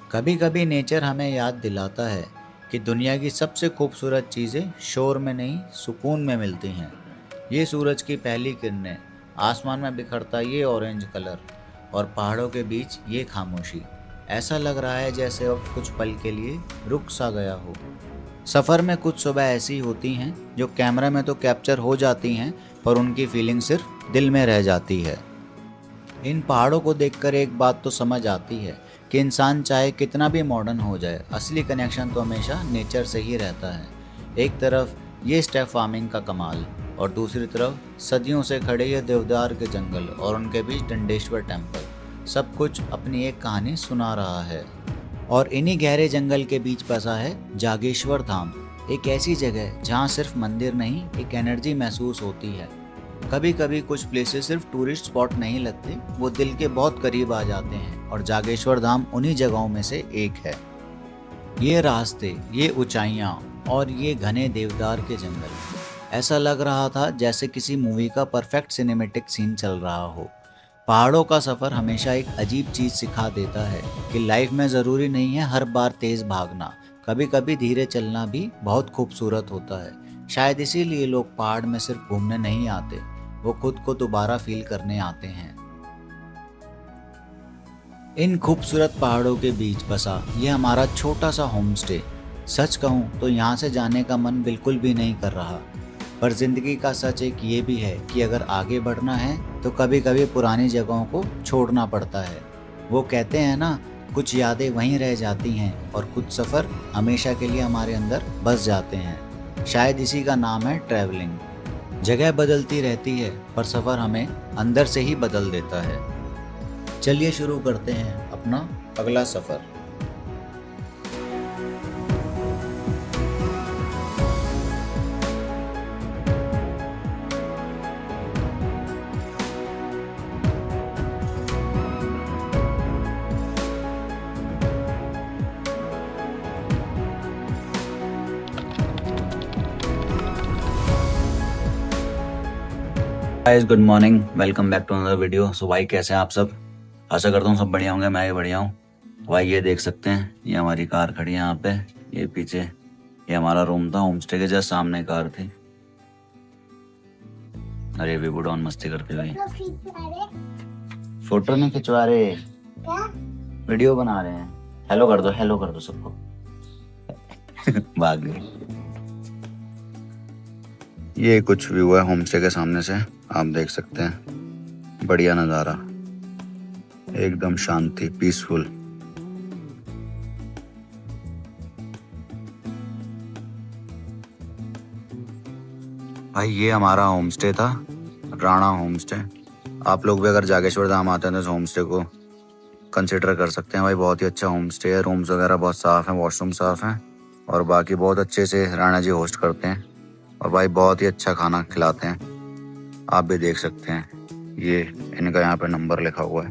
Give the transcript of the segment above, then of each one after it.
कभी कभी नेचर हमें याद दिलाता है कि दुनिया की सबसे खूबसूरत चीज़ें शोर में नहीं सुकून में मिलती हैं। ये सूरज की पहली किरणें, आसमान में बिखरता ये ऑरेंज कलर और पहाड़ों के बीच ये खामोशी, ऐसा लग रहा है जैसे अब कुछ पल के लिए रुक सा गया हो। सफ़र में कुछ सुबह ऐसी होती हैं जो कैमरा में तो कैप्चर हो जाती हैं, पर उनकी फीलिंग सिर्फ दिल में रह जाती है। इन पहाड़ों को देखकर एक बात तो समझ आती है कि इंसान चाहे कितना भी मॉडर्न हो जाए, असली कनेक्शन तो हमेशा नेचर से ही रहता है। एक तरफ ये स्टेप फार्मिंग का कमाल और दूसरी तरफ सदियों से खड़े ये देवदार के जंगल और उनके बीच दंडेश्वर टेम्पल, सब कुछ अपनी एक कहानी सुना रहा है। और इन्हीं गहरे जंगल के बीच बसा है जागेश्वर धाम, एक ऐसी जगह जहाँ सिर्फ मंदिर नहीं, एक एनर्जी महसूस होती है। कभी कभी कुछ प्लेसेस सिर्फ टूरिस्ट स्पॉट नहीं लगते, वो दिल के बहुत करीब आ जाते हैं, और जागेश्वर धाम उन्हीं जगहों में से एक है। ये रास्ते, ये ऊंचाइयाँ और ये घने देवदार के जंगल, ऐसा लग रहा था जैसे किसी मूवी का परफेक्ट सिनेमेटिक सीन चल रहा हो। पहाड़ों का सफ़र हमेशा एक अजीब चीज़ सिखा देता है कि लाइफ में ज़रूरी नहीं है हर बार तेज़ भागना, कभी कभी धीरे चलना भी बहुत खूबसूरत होता है। शायद इसीलिए लोग पहाड़ में सिर्फ घूमने नहीं आते, वो खुद को दोबारा फील करने आते हैं। इन खूबसूरत पहाड़ों के बीच बसा ये हमारा छोटा सा होम स्टे। सच कहूँ तो यहाँ से जाने का मन बिल्कुल भी नहीं कर रहा, पर ज़िंदगी का सच एक ये भी है कि अगर आगे बढ़ना है तो कभी कभी पुरानी जगहों को छोड़ना पड़ता है। वो कहते हैं ना, कुछ यादें वहीं रह जाती हैं और कुछ सफ़र हमेशा के लिए हमारे अंदर बस जाते हैं। शायद इसी का नाम है ट्रैवलिंग। जगह बदलती रहती है पर सफ़र हमें अंदर से ही बदल देता है। चलिए शुरू करते हैं अपना अगला सफ़र। Guys, good morning, welcome back to another video. So भाई, कैसे हैं आप सब? आशा करता हूँ सब बढ़िया होंगे, मैं भी बढ़िया हूँ। भाई ये देख सकते हैं, ये हमारी कार खड़ी है यहाँ पे, ये पीछे ये हमारा रूम था। होम स्टे के जस्ट सामने कार थी। अरे वी बुड ऑन मस्ती करते हुए फोटो नहीं खिंचवा रहे, वीडियो बना रहे हैं। हेलो कर दो, हेलो कर दो सबको। भाग गए। ये कुछ व्यू है होम स्टे के सामने से, आप देख सकते हैं। बढ़िया नज़ारा, एकदम शांति, पीसफुल। भाई ये हमारा होम स्टे था, राणा होम स्टे। आप लोग भी अगर जागेश्वर धाम आते हैं तो इस होम स्टे को कंसिडर कर सकते हैं। भाई बहुत ही अच्छा होम स्टे है, रूम्स वगैरह बहुत साफ़ हैं, वॉशरूम साफ़ हैं, और बाकी बहुत अच्छे से राणा जी होस्ट करते हैं। और भाई बहुत ही अच्छा खाना खिलाते हैं, आप भी देख सकते हैं। ये इनका यहाँ पे नंबर लिखा हुआ है,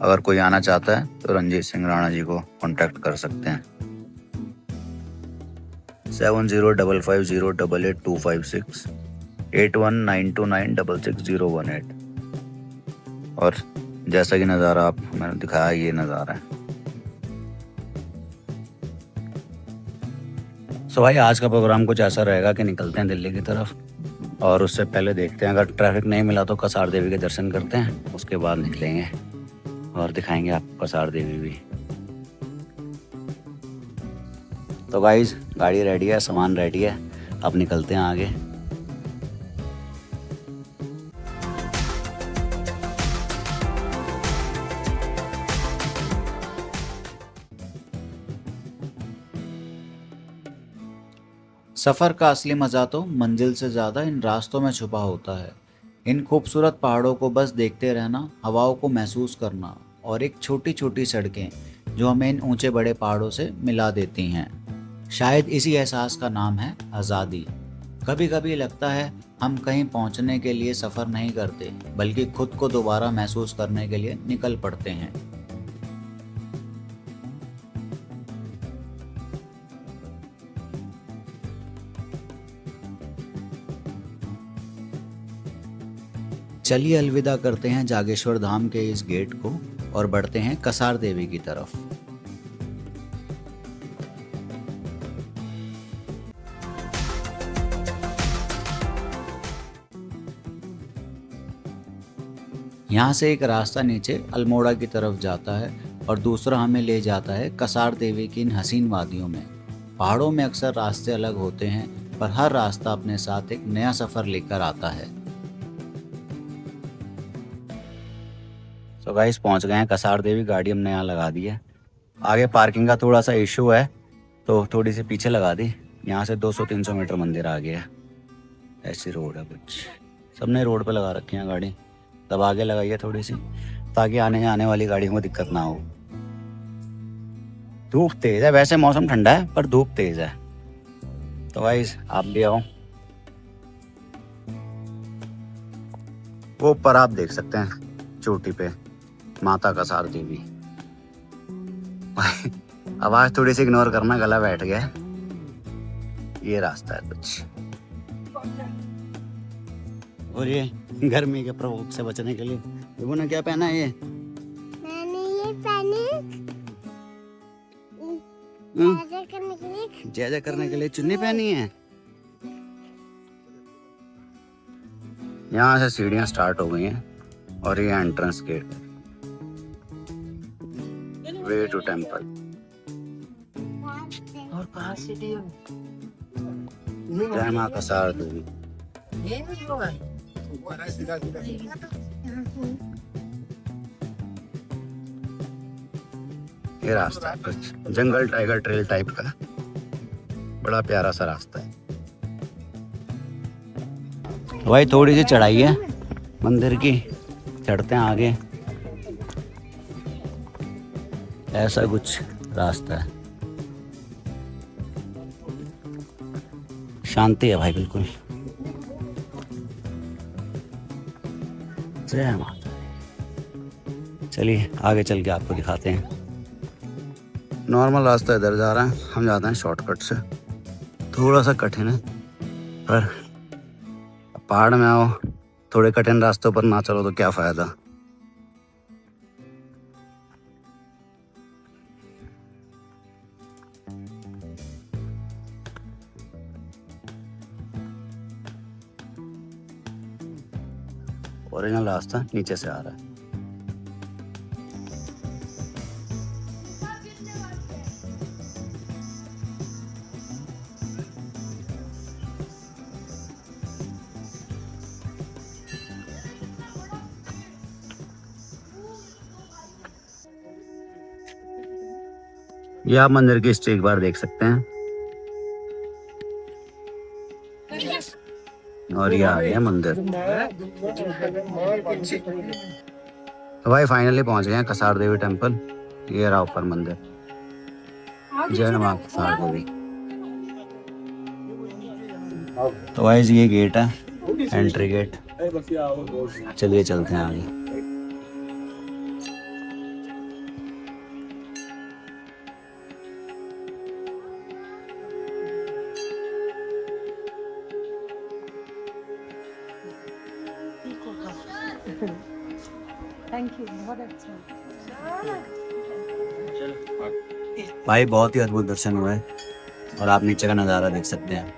अगर कोई आना चाहता है तो रंजीत सिंह राणा जी को कांटेक्ट कर सकते हैं। 7055088256 8192966018। और जैसा कि नज़ारा आप मैंने दिखाया, ये नज़ारा है। सो भाई आज का प्रोग्राम कुछ ऐसा रहेगा कि निकलते हैं दिल्ली की तरफ, और उससे पहले देखते हैं, अगर ट्रैफिक नहीं मिला तो कसार देवी के दर्शन करते हैं, उसके बाद निकलेंगे और दिखाएंगे आपको कसार देवी भी। तो गाइस, गाड़ी रेडी है, सामान रेडी है, अब निकलते हैं आगे। सफ़र का असली मज़ा तो मंजिल से ज़्यादा इन रास्तों में छुपा होता है। इन खूबसूरत पहाड़ों को बस देखते रहना, हवाओं को महसूस करना, और एक छोटी छोटी सड़कें जो हमें इन ऊंचे बड़े पहाड़ों से मिला देती हैं। शायद इसी एहसास का नाम है आज़ादी। कभी कभी लगता है हम कहीं पहुंचने के लिए सफ़र नहीं करते, बल्कि खुद को दोबारा महसूस करने के लिए निकल पड़ते हैं। चलिए अलविदा करते हैं जागेश्वर धाम के इस गेट को और बढ़ते हैं कसार देवी की तरफ। यहाँ से एक रास्ता नीचे अल्मोड़ा की तरफ जाता है और दूसरा हमें ले जाता है कसार देवी की इन हसीन वादियों में। पहाड़ों में अक्सर रास्ते अलग होते हैं, पर हर रास्ता अपने साथ एक नया सफ़र लेकर आता है। तो गाइस पहुँच गए हैं कसार देवी। गाड़ी हमने यहाँ लगा दी है। आगे पार्किंग का थोड़ा सा इशू है, तो थोड़ी सी पीछे लगा दी। यहाँ से 200-300 मीटर मंदिर आ गया। ऐसी रोड है कुछ, सबने रोड पे लगा रखी है गाड़ी। तब आगे लगाई है थोड़ी सी, ताकि आने वाली गाड़ियों को दिक्कत ना हो। धूप तेज है, वैसे मौसम ठंडा है पर धूप तेज है। तो गाइस आप भी आओ। वो ऊपर आप देख सकते हैं चोटी पे माता कसार देवी। आवाज थोड़ी सी इग्नोर करना, गला बैठ गया। ये रास्ता है कुछ। और ये गर्मी के प्रकोप से बचने के लिए लोगों ने क्या पहना है? ये मैंने ये पहने जय करने के लिए। जय करने के लिए चुन्नी पहनी है। यहाँ से सीढ़ियाँ स्टार्ट हो गई हैं और ये entrance gate, way to temple. और कहाँ से जय माँ कसार देवी। ये रास्ता है कुछ जंगल टाइगर ट्रेल टाइप का, बड़ा प्यारा सा रास्ता है। भाई थोड़ी सी चढ़ाई है मंदिर की, चढ़ते हैं आगे। ऐसा कुछ रास्ता है, शांति है भाई बिल्कुल। जय माता। चलिए आगे चल के आपको दिखाते हैं। नॉर्मल रास्ता इधर जा रहा है, हम जाते हैं शॉर्टकट से। थोड़ा सा कठिन है, पर पहाड़ में आओ, थोड़े कठिन रास्तों पर ना चलो तो क्या फायदा। ओरिजिनल रास्ता नीचे से आ रहा है। ये आप मंदिर की हिस्ट्री एक बार देख सकते हैं। और ये आ गया मंदिर। तो भाई फाइनली पहुंच गए हैं कसार देवी टेम्पल। ये रहा ऊपर मंदिर। जय मां कसार देवी। तो भाई ये गेट है, एंट्री गेट। चलिए चलते हैं आगे। थैंक यू, बहुत अच्छा। भाई बहुत ही अद्भुत दर्शन हुए और आप नीचे का नज़ारा देख सकते हैं।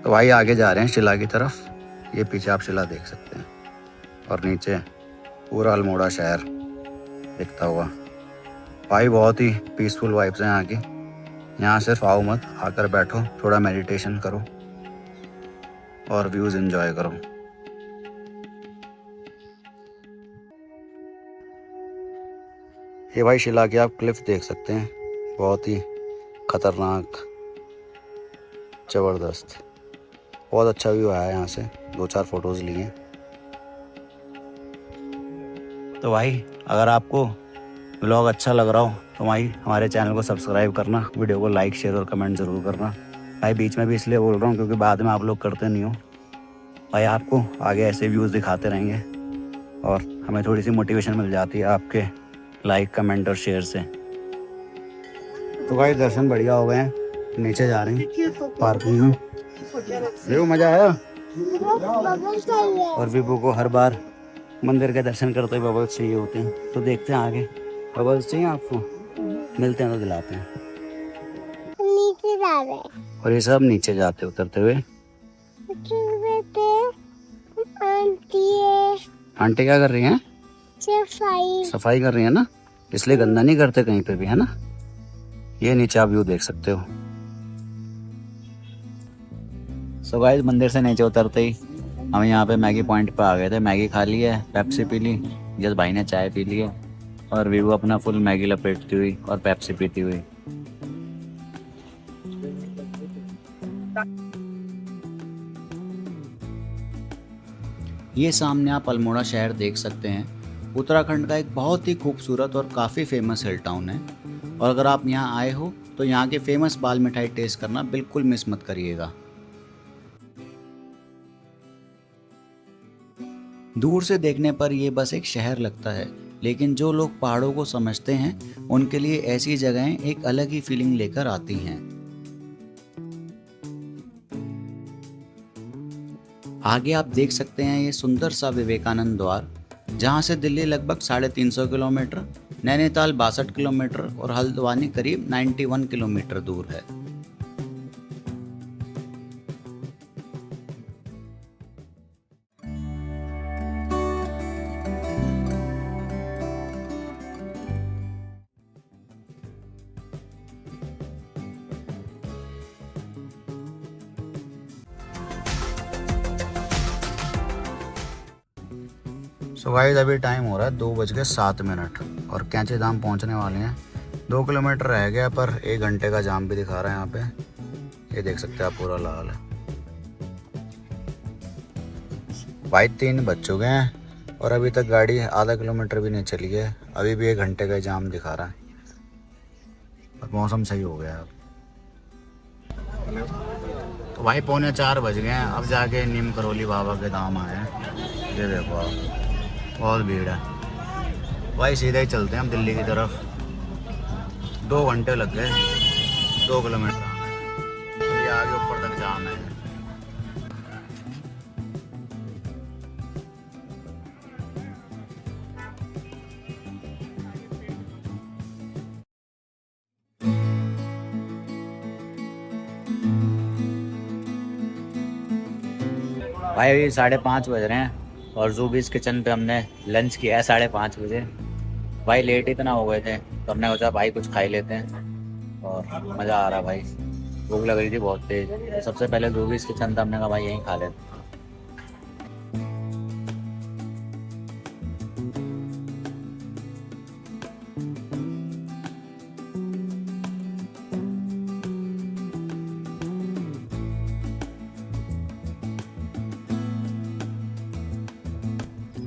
तो भाई आगे जा रहे हैं शिला की तरफ। ये पीछे आप शिला देख सकते हैं और नीचे पूरा अल्मोड़ा शहर दिखता हुआ। भाई बहुत ही पीसफुल वाइब्स हैं यहाँ की। यहाँ सिर्फ आओ मत, आकर बैठो, थोड़ा मेडिटेशन करो और व्यूज एंजॉय करो। ये भाई शिला की आप क्लिफ देख सकते हैं, बहुत ही खतरनाक, ज़बरदस्त, बहुत अच्छा व्यू आया यहाँ से। 2-4 फोटोज़ लिए। तो भाई अगर आपको व्लॉग अच्छा लग रहा हो तो भाई हमारे चैनल को सब्सक्राइब करना, वीडियो को लाइक शेयर और कमेंट ज़रूर करना। भाई बीच में भी इसलिए बोल रहा हूँ क्योंकि बाद में आप लोग करते नहीं हो। भाई आपको आगे ऐसे व्यूज़ दिखाते रहेंगे और हमें थोड़ी सी मोटिवेशन मिल जाती है आपके लाइक कमेंट और शेयर से। तो भाई दर्शन बढ़िया हो गए हैं, नीचे जा रहे हैं पार्किंग में। देखो मज़ा आया। और विभू को हर बार मंदिर के दर्शन करते हुए बबल्स चाहिए होते हैं, तो देखते हैं आगे। बबल्स चाहिए आपको? मिलते हैं तो दिलाते हैं। नीचे जा रहे हैं। और ये सब नीचे जाते उतरते हुए। आंटी क्या कर रही हैं? सफाई कर रही है ना, इसलिए गंदा नहीं करते कहीं पे भी, है ना। ये नीचे आप व्यू देख सकते हो। सो गाइस मंदिर से नीचे उतरते ही हम यहाँ पे मैगी पॉइंट पे आ गए थे। मैगी खा ली है, पेप्सी पी ली, जस भाई ने चाय पी ली है और वीवू अपना फुल मैगी लपेटती हुई और पेप्सी पीती हुई। ये सामने आप अल्मोड़ा शहर देख सकते हैं। उत्तराखंड का एक बहुत ही खूबसूरत और काफ़ी फेमस हिल टाउन है। और अगर आप यहाँ आए हो तो यहाँ के फेमस बाल मिठाई टेस्ट करना बिल्कुल मिस मत करिएगा। दूर से देखने पर यह बस एक शहर लगता है, लेकिन जो लोग पहाड़ों को समझते हैं उनके लिए ऐसी जगहें एक अलग ही फीलिंग लेकर आती हैं। आगे आप देख सकते हैं ये सुंदर सा विवेकानंद द्वार, जहां से दिल्ली लगभग 350 किलोमीटर, नैनीताल 62 किलोमीटर और हल्द्वानी करीब 91 किलोमीटर दूर है। सो गाइस अभी टाइम हो रहा है 2:07 और कैंची धाम पहुंचने वाले हैं। 2 किलोमीटर रह गया पर 1 घंटे का जाम भी दिखा रहा है यहाँ पे। ये देख सकते हैं आप, पूरा लाल है। भाई 3 बज चुके हैं और अभी तक गाड़ी आधा किलोमीटर भी नहीं चली है। अभी भी 1 घंटे का जाम दिखा रहा है और मौसम सही हो गया है अब। तो भाई 3:45 बज गए हैं। अब जाके नीम करोली बाबा के धाम आए हैं। ये देखो आप, बहुत भीड़ है। भाई सीधे ही चलते हैं हम दिल्ली की तरफ। 2 घंटे लग गए 2 किलोमीटर आने। अभी आगे ऊपर तक जाम है। भाई अभी 5:30 बज रहे हैं और जूबीज किचन पे हमने लंच किया है 5:30 बजे। भाई लेट इतना हो गए थे तो हमने सोचा भाई कुछ खा ही लेते हैं और मज़ा आ रहा भाई। भूख लग रही थी बहुत तेज़, तो सबसे पहले जूबीज किचन था, हमने कहा भाई यहीं खा लेते हैं।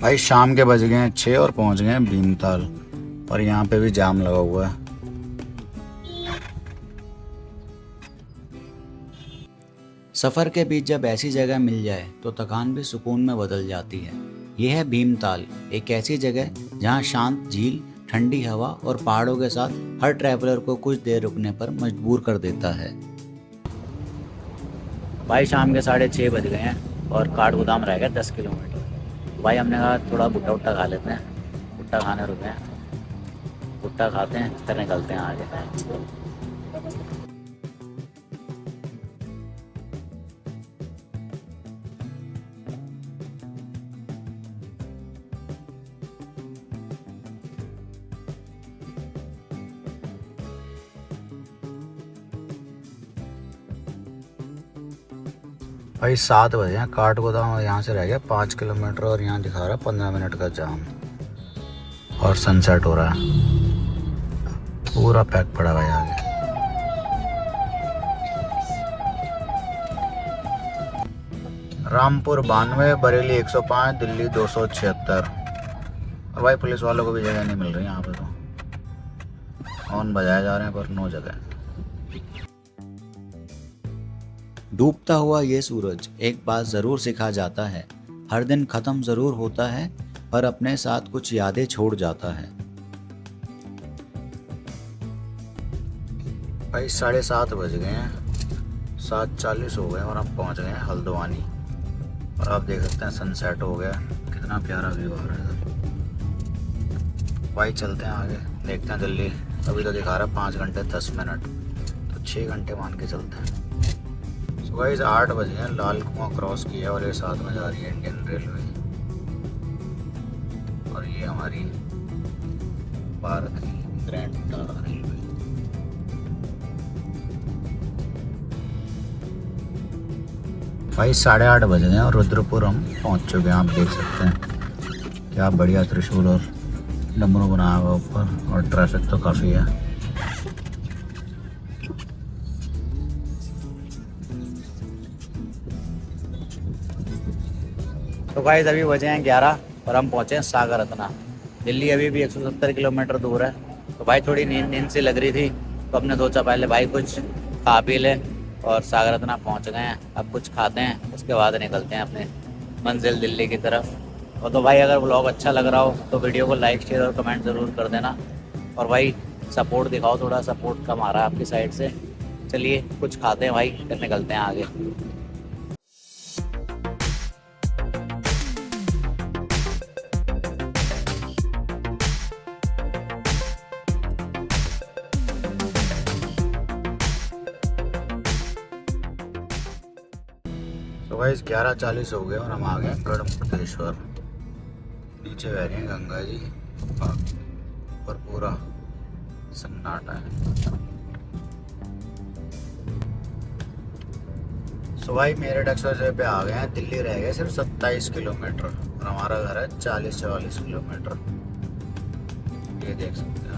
भाई शाम के बज गए हैं 6 और पहुंच गए हैं भीमताल और यहाँ पे भी जाम लगा हुआ है। सफ़र के बीच जब ऐसी जगह मिल जाए तो थकान भी सुकून में बदल जाती है। यह है भीमताल, एक ऐसी जगह जहाँ शांत झील, ठंडी हवा और पहाड़ों के साथ हर ट्रैवलर को कुछ देर रुकने पर मजबूर कर देता है। भाई शाम के 6:30 बज गए हैं और काठगोदाम रह गया 10 किलोमीटर। भाई हमने कहा थोड़ा भुट्टा उट्टा खा लेते हैं। भुट्टा खाने रुके हैं, भुट्टा खाते हैं फिर निकलते हैं आगे। भाई 7 बजे हैं, काठगोदाम यहाँ से रह गया 5 किलोमीटर और यहाँ दिखा रहा है 15 मिनट का जाम। और सनसेट हो रहा है, पूरा पैक पड़ा भाई आगे। रामपुर 92, बरेली 105, दिल्ली 276। और भाई पुलिस वालों को भी जगह नहीं मिल रही यहाँ पे, तो हॉर्न बजाए जा रहे हैं पर नो जगह। डूबता हुआ ये सूरज एक बात ज़रूर सिखा जाता है, हर दिन ख़त्म ज़रूर होता है पर अपने साथ कुछ यादें छोड़ जाता है। भाई 7:30 बज गए हैं, 7:40 हो गए और हम पहुंच गए हैं हल्द्वानी। और आप देख सकते हैं सनसेट हो गया, कितना प्यारा व्यू आ रहा है इधर। भाई चलते हैं आगे, देखते हैं दिल्ली। अभी तो दिखा रहा है 5 घंटे 10 मिनट, तो 6 घंटे मान के चलते हैं। सो गाइस 8 बजे हैं, लाल कुआं क्रॉस किया और ये साथ में जा रही है इंडियन रेलवे। और ये हमारी भारत की ग्रैंड रेलवे। भाई 8:30 बज गए और रुद्रपुर हम पहुंच चुके हैं। आप देख सकते हैं क्या बढ़िया त्रिशूल और डमरू बनाया हुआ ऊपर, और ट्रैफिक तो काफ़ी है। तो गाइस अभी बजे हैं 11 और हम पहुंचे हैं सागर रत्ना। दिल्ली अभी भी 170 किलोमीटर दूर है। तो भाई थोड़ी नींद सी लग रही थी, तो हमने सोचा पहले भाई कुछ खा पी ले, और सागर रत्ना पहुँच गए हैं। अब कुछ खाते हैं, उसके बाद निकलते हैं अपने मंजिल दिल्ली की तरफ। और तो भाई अगर व्लॉग अच्छा लग रहा हो तो वीडियो को लाइक शेयर और कमेंट ज़रूर कर देना। और भाई सपोर्ट दिखाओ, थोड़ा सपोर्ट कम आ रहा है आपकी साइड से। चलिए कुछ खाते हैं भाई, फिर निकलते हैं आगे। तो गाइस 11:40 हो गए और हम आ गए गढ़मुक्तेश्वर। नीचे बह रही है गंगा जी और पूरा सन्नाटा है। सो भाई मेरठ एक्सप्रेसवे पे आ गए हैं। दिल्ली रह गए सिर्फ 27 किलोमीटर और हमारा घर है 40-44 किलोमीटर। ये देख सकते हैं।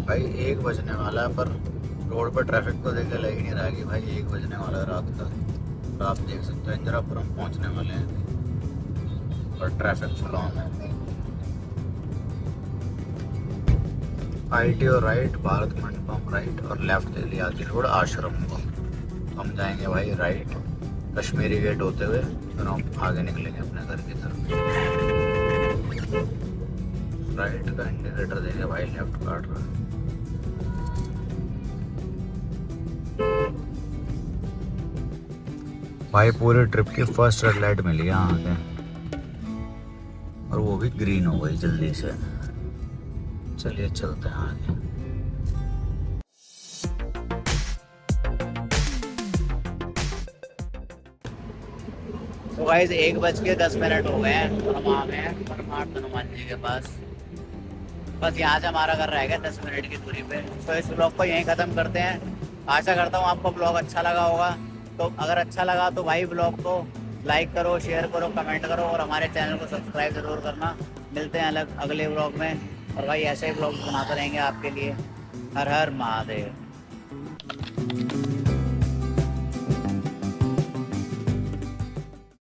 भाई 1 बजने वाला है, पर रोड पर ट्रैफिक को देख के लग ही नहीं रहा कि भाई 1 बजने वाला है रात का। और आप देख सकते हैं इंदिरापुरम पहुंचने वाले हैं और ट्रैफिक फुल ऑन है। ITO right, Bharat Mandapam right और लेफ्ट दिल्ली आती रोड आश्रम को। हम जाएंगे भाई राइट, कश्मीरी गेट होते हुए, फिर हम आगे निकलेंगे अपने घर की तरफ। राइट का इंडिकेटर देखे भाई, लेफ्ट काट रहा है। भाई पूरी ट्रिप की फर्स्ट रेड लाइट मिली यहाँ पे, और वो भी ग्रीन हो गई जल्दी से। चलिए चलते हैं आगे। तो गाइस 1:10 हो गए हैं और हम आ गए हैं परमार्थ हनुमान जी के पास। बस यहाँ से हमारा घर रह गया 10 मिनट की दूरी पे। तो इस ब्लॉग को यहीं ख़त्म करते हैं। आशा करता हूँ आपको ब्लॉग अच्छा लगा होगा। तो अगर अच्छा लगा तो भाई ब्लॉग को लाइक करो, शेयर करो, कमेंट करो और हमारे चैनल को सब्सक्राइब ज़रूर करना। मिलते हैं अगले ब्लॉग में, और भाई ऐसे ही ब्लॉग बनाते रहेंगे आपके लिए। हर हर महादेव।